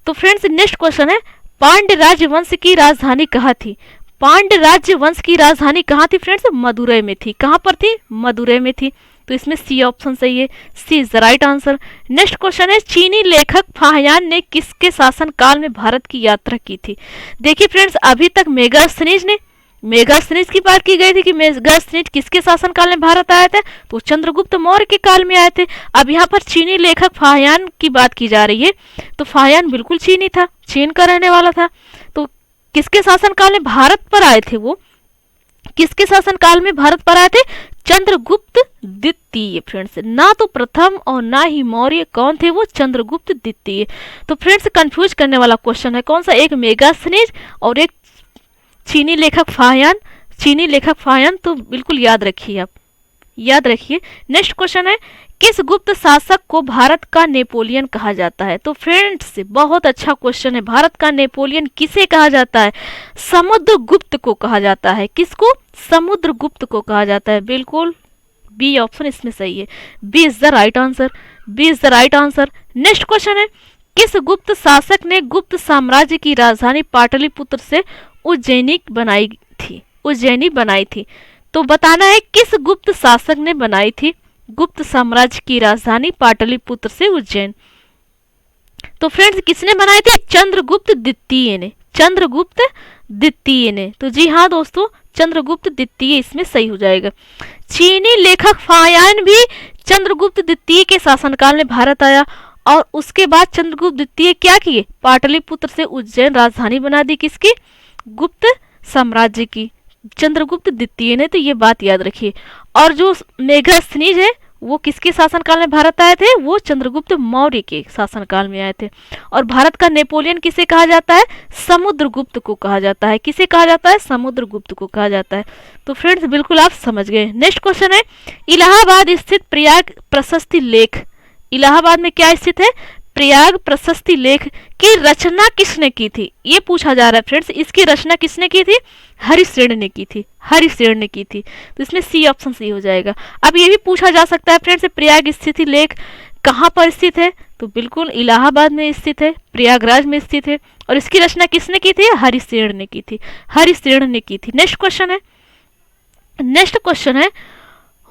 तो फ्रेंड्स नेक्स्ट क्वेश्चन है, पांड्य राजवंश की राजधानी कहाँ थी? पांड्य राज्य वंश की राजधानी कहाँ थी फ्रेंड्स? मदुरै में थी। कहाँ पर थी? मदुरै में थी। तो इसमें सी ऑप्शन सही है, C is the right answer. Next question है, चीनी लेखक फाहियान ने किसके शासन काल में भारत की यात्रा की थी? देखिए फ्रेंड्स अभी तक मेगास्थनीज की बात की गई थी कि मेगास्थनीज किसके शासन काल में भारत आए थे? तो चंद्रगुप्त मौर्य के काल में आए थे। अब यहाँ पर चीनी लेखक फाहियान की बात की जा रही है। तो फाहियान बिल्कुल चीनी था, चीन का रहने वाला था। तो किसके शासन काल में भारत पर आए थे? वो किसके शासन काल में भारत पर आए थे? चंद्रगुप्त द्वितीय फ्रेंड्स, ना तो प्रथम और ना ही मौर्य। कौन थे वो? चंद्रगुप्त द्वितीय। तो फ्रेंड्स कंफ्यूज करने वाला क्वेश्चन है कौन सा? एक मेगास्थनीज और एक चीनी लेखक फाहियान। चीनी लेखक फाहियान तो बिल्कुल याद रखिए आप, याद रखिए। नेक्स्ट क्वेश्चन है, किस गुप्त शासक को भारत का नेपोलियन कहा जाता है? तो फ्रेंड्स बहुत अच्छा क्वेश्चन है। भारत का नेपोलियन किसे कहा जाता है? समुद्रगुप्त को कहा जाता है। किसको? समुद्रगुप्त को कहा जाता है। बिल्कुल बी ऑप्शन इसमें सही है, B is the right answer, B is the right answer. Next question है, किस गुप्त शासक ने गुप्त साम्राज्य की राजधानी पाटलिपुत्र से उज्जैनी बनाई थी? तो बताना है किस गुप्त शासक ने बनाई थी गुप्त साम्राज्य की राजधानी पाटलिपुत्र से उज्जैन? तो फ्रेंड्स किसने बनाई थी? चंद्रगुप्त द्वितीय ने। चंद्रगुप्त द्वितीय ने। तो जी हाँ दोस्तों, चंद्रगुप्त द्वितीय इसमें सही हो जाएगा। चीनी लेखक फाहियान भी चंद्रगुप्त द्वितीय के शासनकाल में भारत आया और उसके बाद चंद्रगुप्त द्वितीय क्या किए? पाटलिपुत्र से उज्जैन राजधानी बना दी। किसकी? गुप्त साम्राज्य की, चंद्रगुप्त द्वितीय ने। तो ये बात याद रखिए। और जो मेगास्थनीज है वो किसके शासनकाल में भारत आए थे? वो चंद्रगुप्त मौर्य के शासनकाल में आए थे। और भारत का नेपोलियन किसे कहा जाता है? समुद्रगुप्त को कहा जाता है। किसे कहा जाता है? समुद्रगुप्त को कहा जाता है। तो फ्रेंड्स बिल्कुल आप समझ गए। नेक्स्ट क्वेश्चन है, इलाहाबाद स्थित प्रयाग प्रशस्ति लेख, इलाहाबाद में क्या स्थित है? प्रयाग प्रशस्ति लेख की रचना किसने की थी? ये पूछा जा रहा है फ्रेंड्स। इसकी रचना किसने की थी? हरिसेन ने की थी, हरिसेन ने की थी। तो इसमें सी ऑप्शन सही हो जाएगा। अब ये भी पूछा जा सकता है फ्रेंड्स, प्रयाग स्थिति लेख कहाँ पर स्थित है? तो बिल्कुल इलाहाबाद में स्थित है, प्रयागराज में स्थित है। और इसकी रचना किसने की थी? हरिसेन ने की थी, हरिसेन ने की थी। नेक्स्ट क्वेश्चन है,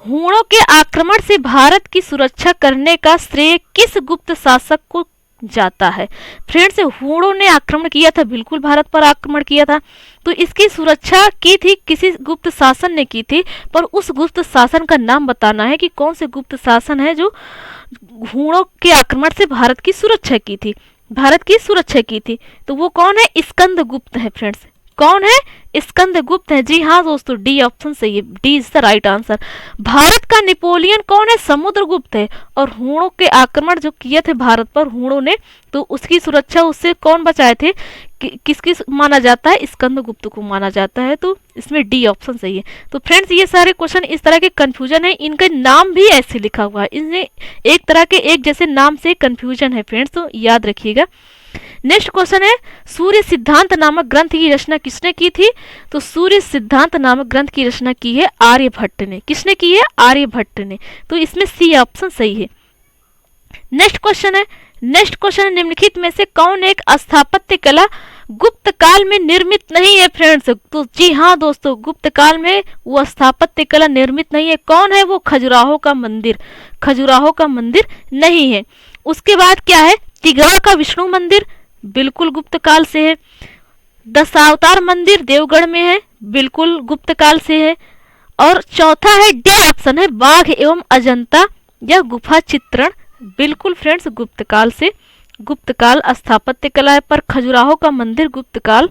हूणों के आक्रमण से भारत की सुरक्षा करने का श्रेय किस गुप्त शासक को जाता है? फ्रेंड्स हूणों ने आक्रमण किया था, बिल्कुल भारत पर आक्रमण किया था। तो इसकी सुरक्षा की थी किसी गुप्त शासन ने की थी, पर उस गुप्त शासन का नाम बताना है कि कौन से गुप्त शासन है जो हूणों के आक्रमण से भारत की सुरक्षा की थी, भारत की सुरक्षा की थी। तो वो कौन है? स्कंदगुप्त है फ्रेंड्स। कौन है? स्कंदगुप्त है। जी हाँ दोस्तों, डी ऑप्शन सही है, D is the right answer. Bharat का नेपोलियन कौन है? समुद्रगुप्त है। और हूणों के आक्रमण जो किए थे भारत पर हूणों ने, तो उसकी सुरक्षा उससे कौन बचाए थे? किसकी माना जाता है? स्कंदगुप्त को माना जाता है। तो इसमें डी ऑप्शन सही है। तो फ्रेंड्स ये सारे क्वेश्चन इस तरह के कंफ्यूजन है, इनका नाम भी ऐसे लिखा हुआ है, इनमें एक तरह के एक जैसे नाम से कंफ्यूजन है फ्रेंड्स, तो याद रखिएगा। नेक्स्ट क्वेश्चन है, सूर्य सिद्धांत नामक ग्रंथ की रचना किसने की थी? तो सूर्य सिद्धांत नामक ग्रंथ की रचना की है आर्यभट्ट ने। किसने की है? आर्यभट्ट ने। तो इसमें सी ऑप्शन सही है। नेक्स्ट क्वेश्चन है, निम्नलिखित में से कौन एक स्थापत्य कला गुप्त काल में निर्मित नहीं है फ्रेंड्स? तो जी हाँ दोस्तों, गुप्त काल में वो स्थापत्य कला निर्मित नहीं है। कौन है वो? खजुराहो का मंदिर, खजुराहो का मंदिर नहीं है। उसके बाद क्या है? तिगरा का विष्णु मंदिर, बिल्कुल गुप्त काल से है। दशावतार मंदिर देवगढ़ में है, बिल्कुल गुप्त काल से है। और चौथा है डी ऑप्शन है बाघ एवं अजंता या गुफा चित्रण। बिल्कुल फ्रेंड्स, गुप्तकाल से, गुप्तकाल स्थापत्य कला है, पर खजुराहो का मंदिर गुप्तकाल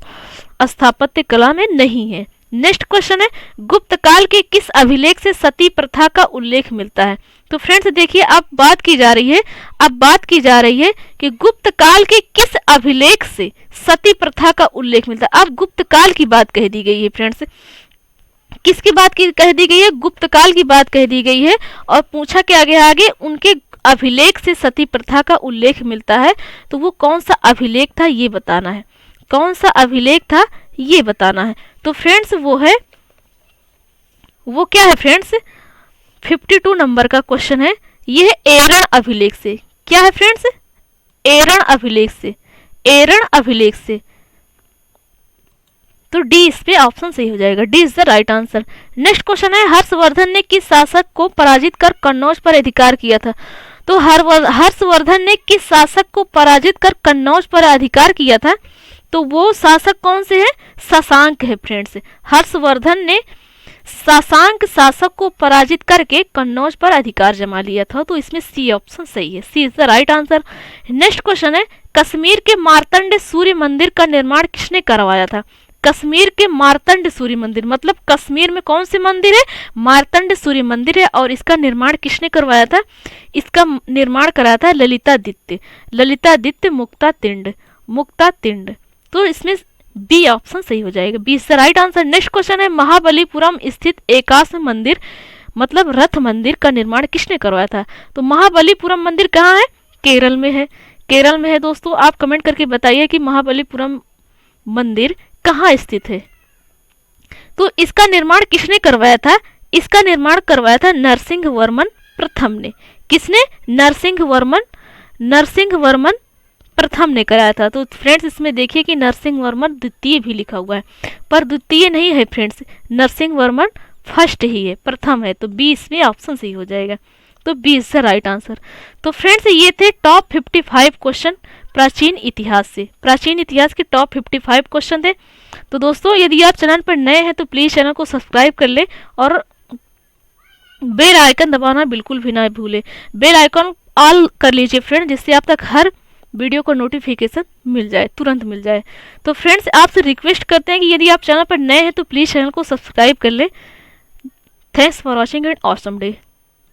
स्थापत्य कला में नहीं है। नेक्स्ट क्वेश्चन है गुप्तकाल के किस अभिलेख से सती प्रथा का उल्लेख मिलता है। तो फ्रेंड्स देखिए, अब बात की जा रही है कि गुप्तकाल के किस अभिलेख से सती प्रथा का उल्लेख मिलता है। अब गुप्तकाल की बात कह दी गई है फ्रेंड्स, किसकी बात की कह दी गई है, गुप्तकाल की बात कह दी गई है, और पूछा क्या गया आगे, उनके अभिलेख से सती प्रथा का उल्लेख मिलता है। तो वो कौन सा अभिलेख था ये बताना है, कौन सा अभिलेख था ये बताना है। तो फ्रेंड्स वो क्या है फ्रेंड्स, 52 नंबर का क्वेश्चन है, ये है एरण अभिलेख से। क्या है फ्रेंड्स, एरण अभिलेख से, एरण अभिलेख से। तो डी इस पे ऑप्शन सही हो जाएगा, D is the right answer. Next question है हर्षवर्धन ने किस शासक को पराजित कर कन्नौज पर अधिकार किया था। तो हर्षवर्धन ने किस शासक को पराजित कर कन्नौज पर अधिकार किया था। तो वो शासक कौन से है, शशांक है फ्रेंड्स। हर्षवर्धन ने शशांक शासक को पराजित करके कन्नौज पर अधिकार जमा लिया था। तो इसमें सी ऑप्शन सही है, C is the right answer. Next question है कश्मीर के मार्तंड सूर्य मंदिर का निर्माण किसने करवाया था। कश्मीर के मार्तंड सूर्य मंदिर, मतलब कश्मीर में कौन से मंदिर है, मार्तंड सूर्य मंदिर है, और इसका निर्माण किसने करवाया था, इसका निर्माण कराया था ललितादित्य, ललितादित्य मुक्तातिंड। तो इसमें बी ऑप्शन सही हो जाएगा, B is the right answer. Next question है महाबलीपुरम स्थित एकाश्म मंदिर मतलब रथ मंदिर का निर्माण किसने करवाया था। तो महाबलीपुरम मंदिर कहाँ है, केरल में है, केरल में है दोस्तों। आप कमेंट करके बताइए कि महाबलीपुरम मंदिर कहाँ स्थित है। तो इसका निर्माण किसने करवाया था, इसका निर्माण करवाया था नरसिंह वर्मन प्रथम ने। किसने, नरसिंह वर्मन प्रथम ने कराया था। तो फ्रेंड्स इसमें देखिए कि नरसिंह वर्मन द्वितीय भी लिखा हुआ है, पर द्वितीय नहीं है फ्रेंड्स, नरसिंह वर्मन फर्स्ट ही है, प्रथम है। तो बी इसमें ऑप्शन सही हो जाएगा, तो B is the right answer. तो फ्रेंड्स ये थे टॉप 55 क्वेश्चन प्राचीन इतिहास से, प्राचीन इतिहास के टॉप 55 क्वेश्चन थे। तो दोस्तों यदि आप चैनल पर नए हैं तो प्लीज़ चैनल को सब्सक्राइब कर ले और बेल आइकन दबाना बिल्कुल भी ना भूले, बेल आइकन ऑल कर लीजिए फ्रेंड, जिससे आप तक हर वीडियो को नोटिफिकेशन मिल जाए, तुरंत मिल जाए। तो फ्रेंड्स आपसे रिक्वेस्ट करते हैं कि यदि आप चैनल पर नए हैं तो प्लीज़ चैनल को सब्सक्राइब कर ले। Thanks for watching and awesome day.